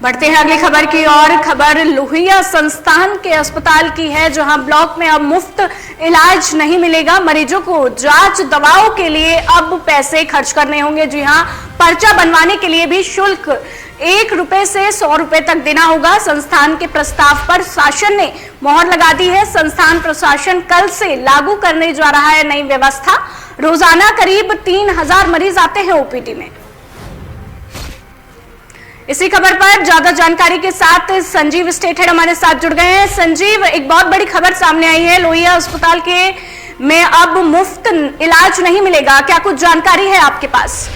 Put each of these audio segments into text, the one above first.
बढ़ते हैं अगली खबर की और। खबर लोहिया संस्थान के अस्पताल की है, जहां ब्लॉक में अब मुफ्त इलाज नहीं मिलेगा। मरीजों को जांच दवाओं के लिए अब पैसे खर्च करने होंगे। जी हां, पर्चा बनवाने के लिए भी शुल्क 1 रुपए से 100 रुपए तक देना होगा। संस्थान के प्रस्ताव पर शासन ने मोहर लगा दी है। संस्थान प्रशासन कल से लागू करने जा रहा है नई व्यवस्था। रोजाना करीब 3000 मरीज आते हैं ओपीडी में। इसी खबर पर ज्यादा जानकारी के साथ संजीव स्टेट हेड हमारे साथ जुड़ गए हैं। संजीव, एक बहुत बड़ी खबर सामने आई है, लोहिया अस्पताल के में अब मुफ्त इलाज नहीं मिलेगा, क्या कुछ जानकारी है आपके पास?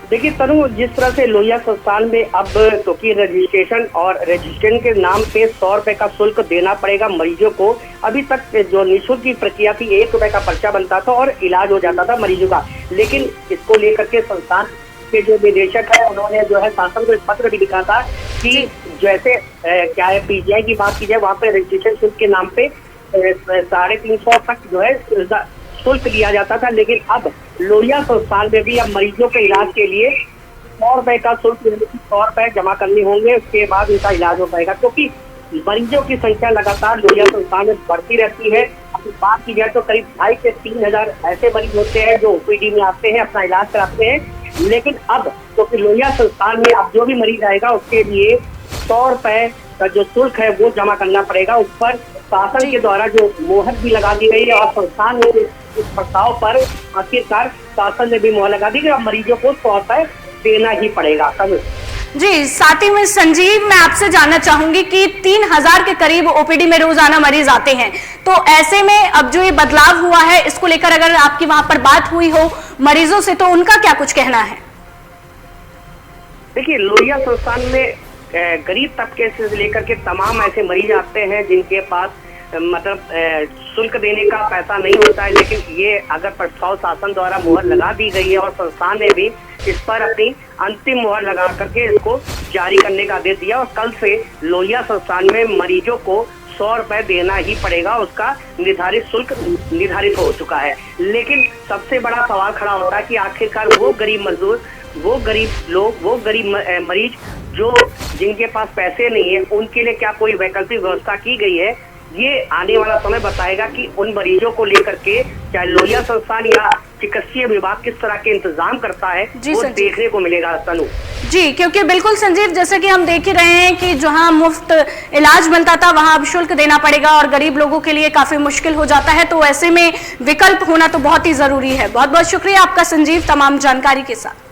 देखिए तनु, जिस तरह से लोहिया संस्थान में अब क्योंकि रजिस्ट्रेशन और रजिस्ट्रेशन के नाम पे 100 रुपए का शुल्क देना पड़ेगा मरीजों को। अभी तक जो निःशुल्क की प्रक्रिया थी, 1 रुपए का पर्चा बनता था और इलाज हो जाता था मरीजों का। लेकिन इसको लेकर के संस्थान के जो निदेशक है, उन्होंने जो है शासन को एक पत्र भी लिखा था कि जैसे क्या है पीजीआई की बात की जाए, वहाँ पे रजिस्ट्रेशन शुल्क के नाम पे 350 तक जो है शुल्क लिया जाता था। लेकिन अब लोहिया संस्थान में भी अब मरीजों के इलाज के लिए 100 रुपए का शुल्क 100 रुपए जमा करने होंगे, उसके बाद उनका इलाज हो पाएगा। क्योंकि मरीजों की संख्या लगातार लोहिया संस्थान में बढ़ती रहती है। अभी बात की जाए तो करीब 2,500 से 3,000 ऐसे मरीज होते हैं जो ओपीडी में आते हैं, अपना इलाज कराते हैं। लेकिन अब क्योंकि लोहिया संस्थान में अब जो भी मरीज आएगा उसके लिए 100 रुपए का जो शुल्क है वो जमा करना पड़ेगा। उस पर शासन के द्वारा जो मोहर भी लगा दी गई है और संस्थान ने इस प्रस्ताव पर आखिरकार शासन ने भी मोहर लगा दी कि अब मरीजों को 100 रुपए देना ही पड़ेगा। जी, साथ ही में संजीव, मैं आपसे जानना चाहूंगी कि 3000 के करीब ओपीडी में रोजाना मरीज आते हैं, तो ऐसे में अब जो ये बदलाव हुआ है, इसको लेकर अगर आपकी वहां पर बात हुई हो मरीजों से, तो उनका क्या कुछ कहना है? देखिए, लोहिया संस्थान में गरीब तबके से लेकर के तमाम ऐसे मरीज आते हैं जिनके पास मतलब शुल्क देने का पैसा नहीं होता है। लेकिन ये अगर प्रस्ताव शासन द्वारा मोहर लगा दी गई है और संस्थान ने भी इस पर अपनी अंतिम मोहर लगा करके इसको जारी करने का आदेश दिया, और कल से लोहिया संस्थान में मरीजों को 100 रुपए देना ही पड़ेगा। उसका निर्धारित शुल्क निर्धारित हो चुका है। लेकिन सबसे बड़ा सवाल खड़ा होता है कि आखिरकार वो गरीब मजदूर, वो गरीब लोग, वो गरीब मरीज जो जिनके पास पैसे नहीं है, उनके लिए क्या कोई वैकल्पिक व्यवस्था की गई है? ये आने वाला समय बताएगा कि उन मरीजों को लेकर के चाहे लोहिया संस्थान या चिकित्सीय विभाग किस तरह के इंतजाम करता है, वो देखने को मिलेगा तनु। जी, क्योंकि बिल्कुल संजीव, जैसे कि हम देख ही रहे हैं कि जहां मुफ्त इलाज मिलता था वहां अब शुल्क देना पड़ेगा और गरीब लोगों के लिए काफी मुश्किल हो जाता है। तो ऐसे में विकल्प होना तो बहुत ही जरूरी है। बहुत बहुत शुक्रिया आपका संजीव, तमाम जानकारी के साथ।